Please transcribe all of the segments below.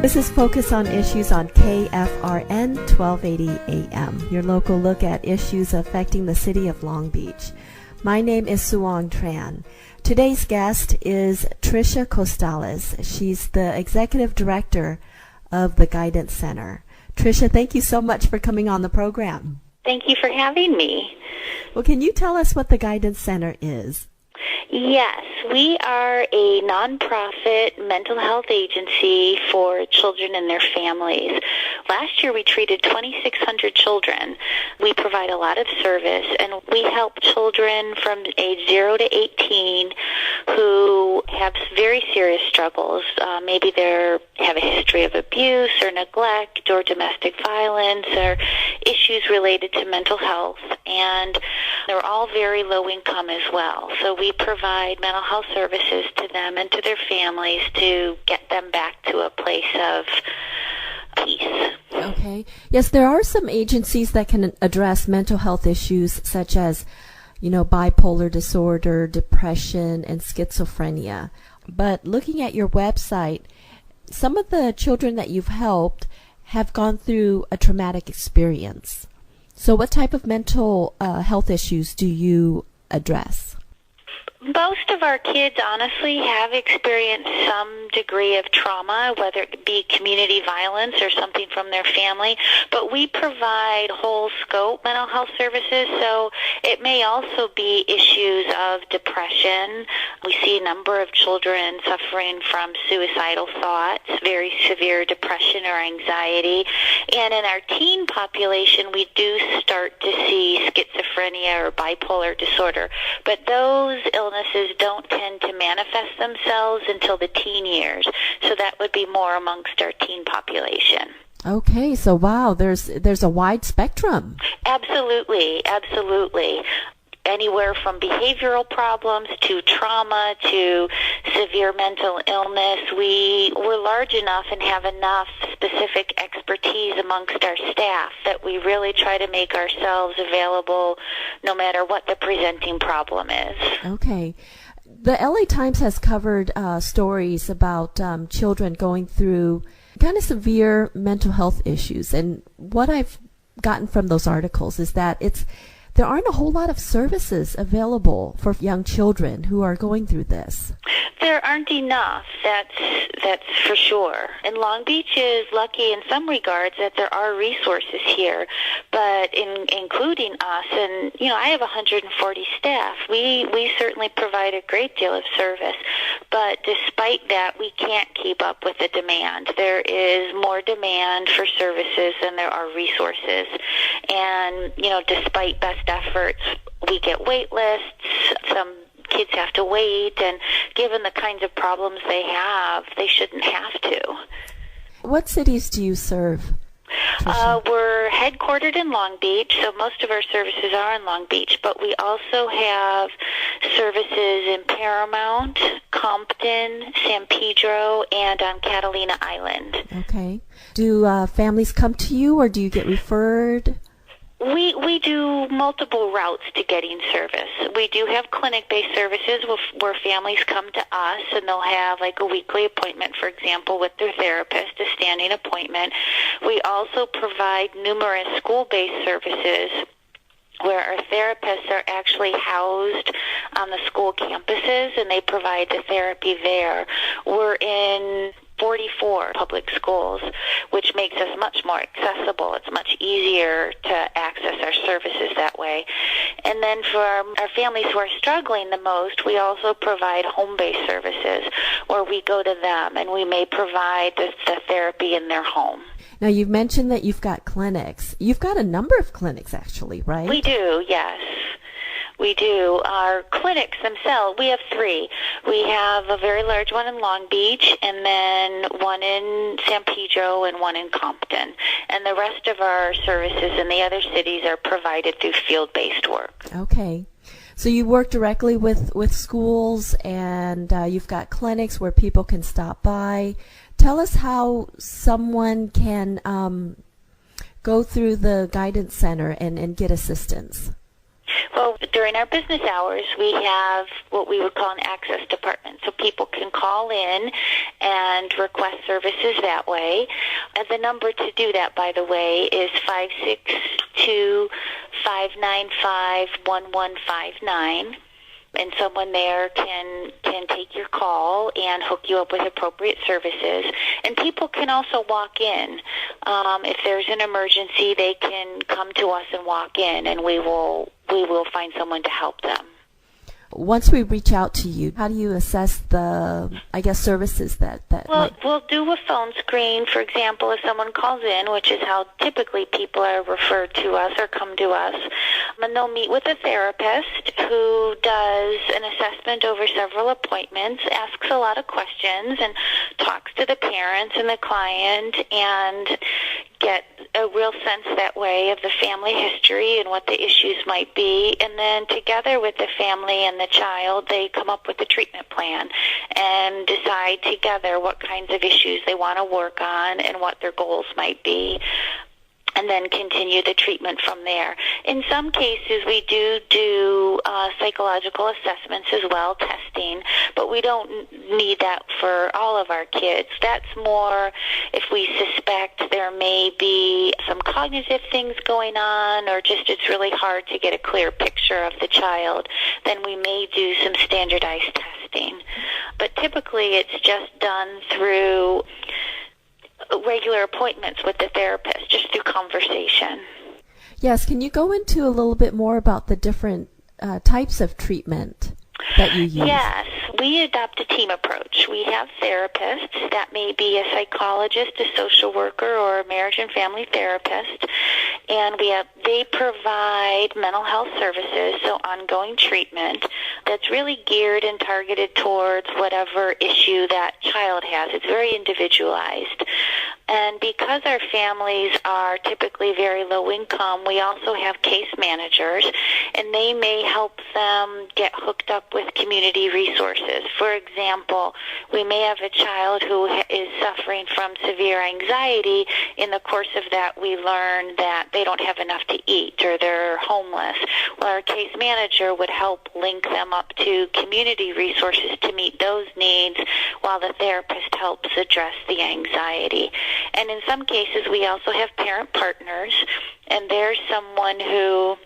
This is Focus on Issues on KFRN 1280 AM, your local look at issues affecting the city of Long Beach. My name is Suong Tran. Today's guest is Patricia Costales. She's the Executive Director of the Guidance Center. Tricia, thank you so much for coming on the program. Thank you for having me. Well, can you tell us what the Guidance Center is? Yes, we are a nonprofit mental health agency for children and their families. Last year we treated 2,600 children. We provide a lot of service, and we help children from age 0 to 18 who have very serious struggles. Maybe they have a history of abuse or neglect or domestic violence or issues related to mental health, and they're all very low income as well. So we provide mental health services to them and to their families to get them back to a place of peace. Okay. Yes, there are some agencies that can address mental health issues such as, bipolar disorder, depression, and schizophrenia. But looking at your website, some of the children that you've helped have gone through a traumatic experience. So what type of mental health issues do you address? Most of our kids, honestly, have experienced some degree of trauma, whether it be community violence or something from their family. But we provide whole scope mental health services, so it may also be issues of depression. We see a number of children suffering from suicidal thoughts, very severe depression or anxiety. And in our teen population, we do start to see schizophrenia or bipolar disorder. But those illnesses don't tend to manifest themselves until the teen years. So that would be more amongst our teen population. Okay, so wow, there's a wide spectrum. Absolutely. Anywhere from behavioral problems to trauma to severe mental illness. We're large enough and have enough specific expertise amongst our staff that we really try to make ourselves available no matter what the presenting problem is. Okay. The LA Times has covered stories about children going through kind of severe mental health issues. And what I've gotten from those articles is that there aren't a whole lot of services available for young children who are going through this. There aren't enough, that's for sure. And Long Beach is lucky in some regards that there are resources here, but including us, and I have 140 staff. We certainly provide a great deal of service, but despite that, we can't keep up with the demand. There is more demand for services than there are resources, and despite best efforts, we get wait lists. Some kids have to wait, and given the kinds of problems they have, they shouldn't have to. What cities do you serve? We're headquartered in Long Beach, so most of our services are in Long Beach, but we also have services in Paramount, Compton, San Pedro, and on Catalina Island. Okay. Do families come to you, or do you get referred? We do multiple routes to getting service. We do have clinic-based services where families come to us, and they'll have like a weekly appointment, for example, with their therapist, a standing appointment. We also provide numerous school-based services where our therapists are actually housed on the school campuses, and they provide the therapy there. We're in 44 public schools, which makes us much more accessible. It's much easier to access our services that way. And then for our families who are struggling the most, we also provide home-based services where we go to them and we may provide the therapy in their home. Now, you've mentioned that you've got clinics. You've got a number of clinics, actually, right? We do, yes. We do. Our clinics themselves, we have 3. We have a very large one in Long Beach, and then one in San Pedro and one in Compton. And the rest of our services in the other cities are provided through field-based work. Okay. So you work directly with schools, and you've got clinics where people can stop by. Tell us how someone can go through the Guidance Center and get assistance. Well, during our business hours, we have what we would call an access department. So people can call in and request services that way. And the number to do that, by the way, is 562-595-1159. And someone there can take your call and hook you up with appropriate services. And people can also walk in. If there's an emergency, they can come to us and walk in, and we will find someone to help them. Once we reach out to you, how do you assess the, services that Well, we'll do a phone screen. For example, if someone calls in, which is how typically people are referred to us or come to us, and they'll meet with a therapist who does an assessment over several appointments, asks a lot of questions, and talks to the parents and the client and get a real sense that way of the family history and what the issues might be. And then together with the family and the child, they come up with a treatment plan and decide together what kinds of issues they want to work on and what their goals might be, and then continue the treatment from there. In some cases, we do psychological assessments as well, testing, but we don't need that for all of our kids. That's more if we suspect there may be some cognitive things going on, or just it's really hard to get a clear picture of the child, then we may do some standardized testing. But typically it's just done through regular appointments with the therapist, just through conversation. Yes, can you go into a little bit more about the different types of treatment that you use? Yes, we adopt a team approach. We have therapists. That may be a psychologist, a social worker, or a marriage and family therapist. And they provide mental health services, so ongoing treatment that's really geared and targeted towards whatever issue that child has. It's very individualized. And because our families are typically very low income, we also have case managers, and they may help them get hooked up with community resources. For example, we may have a child who is suffering from severe anxiety. In the course of that, we learn that they don't have enough to eat or they're homeless. Well, our case manager would help link them up to community resources to meet those needs, while the therapist helps address the anxiety. And in some cases, we also have parent partners, and there's someone who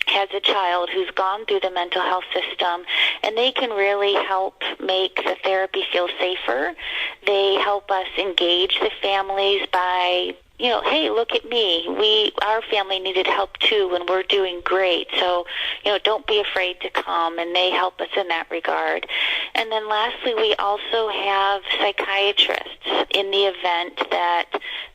has a child who's gone through the mental health system, and they can really help make the therapy feel safer. They help us engage the families by, hey, look at me. Our family needed help too, and we're doing great. So, don't be afraid to come, and they help us in that regard. And then lastly, we also have psychiatrists in the event that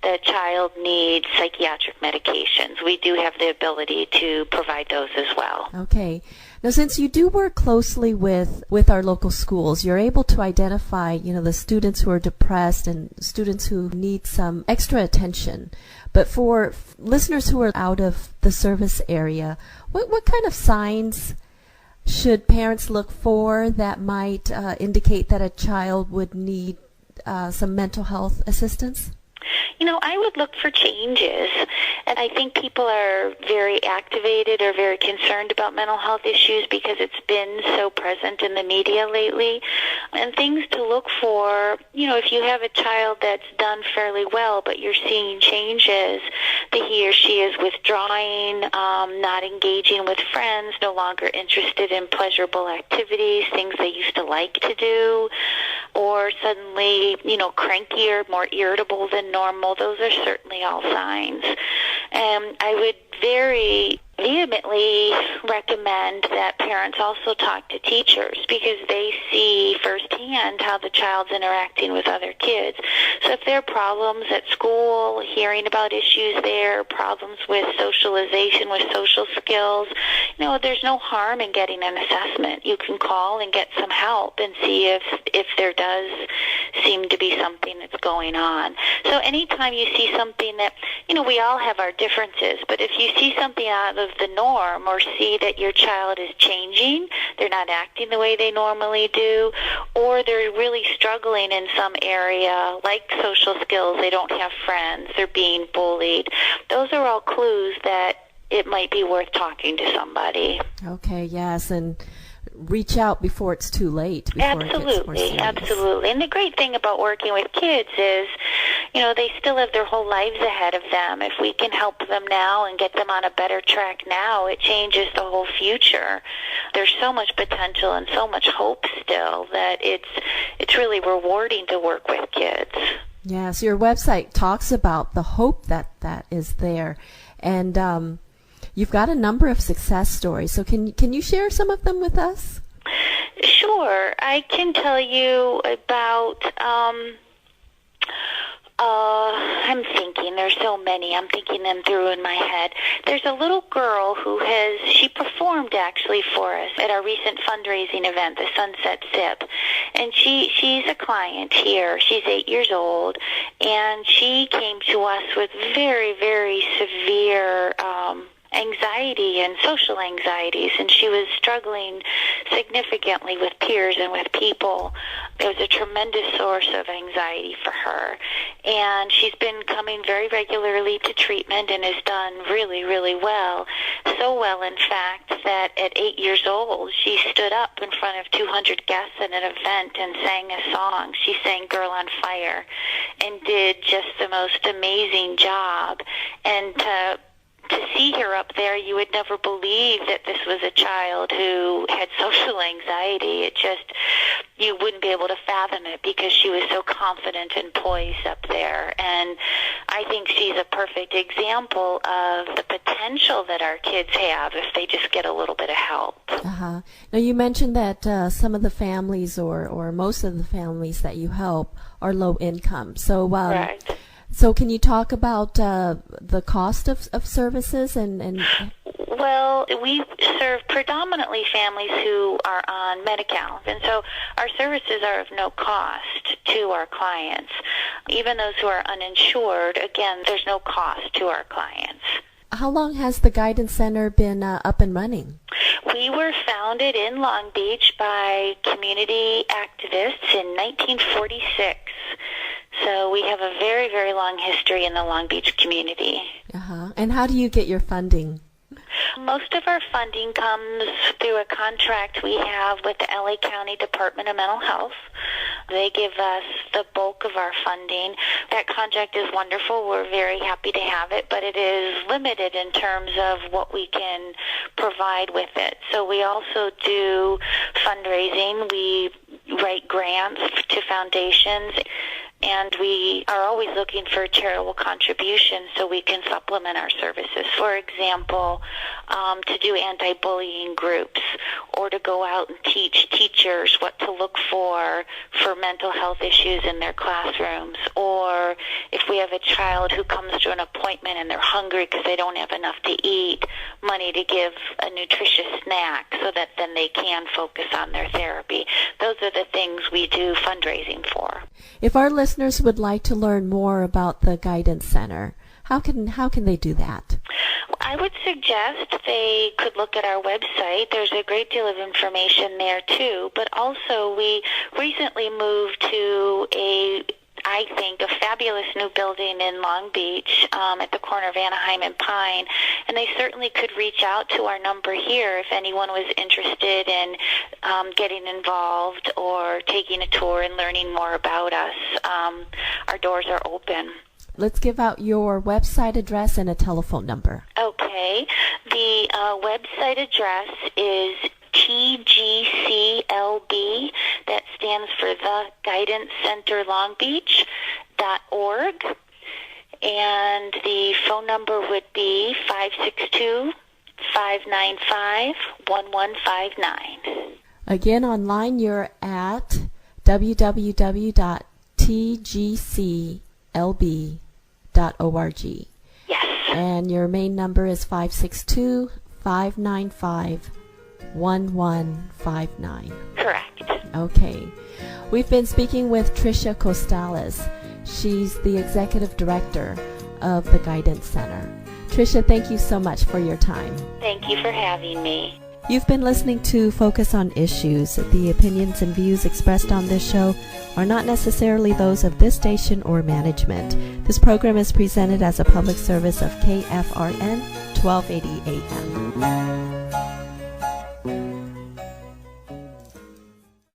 the child needs psychiatric medications. We do have the ability to provide those as well. Okay. Now, since you do work closely with our local schools, you're able to identify, the students who are depressed and students who need some extra attention. But for listeners who are out of the service area, what kind of signs should parents look for that might indicate that a child would need some mental health assistance? I would look for changes, and I think people are very activated or very concerned about mental health issues because it's been so present in the media lately. And things to look for, if you have a child that's done fairly well, but you're seeing changes, that he or she is withdrawing, not engaging with friends, no longer interested in pleasurable activities, things they used to like to do, or suddenly, crankier, more irritable than normal. Those are certainly all signs. I would very vehemently recommend that parents also talk to teachers, because they see firsthand how the child's interacting with other kids. So if there are problems at school, hearing about issues there, problems with socialization, with social skills, there's no harm in getting an assessment. You can call and get some help and see if there does seem to be something that's going on. So anytime you see something that, we all have our differences, but if you see something out of the norm, or see that your child is changing, they're not acting the way they normally do, or they're really struggling in some area, like social skills, they don't have friends, they're being bullied, those are all clues that it might be worth talking to somebody. Okay, yes, and reach out before it's too late. Before it gets more Absolutely, serious. absolutely. And the great thing about working with kids is, they still have their whole lives ahead of them. If we can help them now and get them on a better track now, it changes the whole future. There's so much potential and so much hope still that it's really rewarding to work with kids. Yes, your website talks about the hope that is there, and you've got a number of success stories. So can you share some of them with us? Sure. I can tell you about, I'm thinking, there's so many. I'm thinking them through in my head. There's a little girl she performed actually for us at our recent fundraising event, the Sunset Sip. And she's a client here. She's 8 years old, and she came to us with very, very severe anxiety and social anxieties, and she was struggling significantly with peers and with people. It was a tremendous source of anxiety for her, and she's been coming very regularly to treatment and has done really, really well. So well, in fact, that at 8 years old, she stood up in front of 200 guests at an event and sang a song. She sang Girl on Fire and did just the most amazing job. And to see her up there, you would never believe that this was a child who had social anxiety. You wouldn't be able to fathom it because she was so confident and poised up there. And I think she's a perfect example of the potential that our kids have if they just get a little bit of help. Uh-huh. Now, you mentioned that some of the families or most of the families that you help are low income. So, Correct. So can you talk about the cost of services and Well, we serve predominantly families who are on Medi-Cal, and so our services are of no cost to our clients. Even those who are uninsured, again, there's no cost to our clients. How long has the Guidance Center been up and running? We were founded in Long Beach by community activists in 1946. So we have a very, very long history in the Long Beach community. Uh-huh. And how do you get your funding? Most of our funding comes through a contract we have with the LA County Department of Mental Health. They give us the bulk of our funding. That contract is wonderful. We're very happy to have it, but it is limited in terms of what we can provide with it. So we also do fundraising. We write grants to foundations, and we are always looking for charitable contributions so we can supplement our services. For example, to do anti-bullying groups, or to go out and teach teachers what to look for mental health issues in their classrooms, or if we have a child who comes to an appointment and they're hungry because they don't have enough to eat, money to give a nutritious snack so that then they can focus on their therapy. Those are the things we do fundraising for. If our listeners would like to learn more about the Guidance Center, how can they do that? I would suggest they could look at our website. There's a great deal of information there too, but also we recently moved to I think, a fabulous new building in Long Beach at the corner of Anaheim and Pine, and they certainly could reach out to our number here if anyone was interested in getting involved or taking a tour and learning more about us. Our doors are open. Let's give out your website address and a telephone number. Okay. The website address is TGCLB, that stands for the Guidance Center Long Beach.org, and the phone number would be 562-595-1159. Again, online you're at www.tgclb.org. Yes. And your main number is 562-595-1159. Correct. Okay. We've been speaking with Patricia Costales. She's the Executive Director of the Guidance Center. Tricia, thank you so much for your time. Thank you for having me. You've been listening to Focus on Issues. The opinions and views expressed on this show are not necessarily those of this station or management. This program is presented as a public service of KFRN 1280 AM.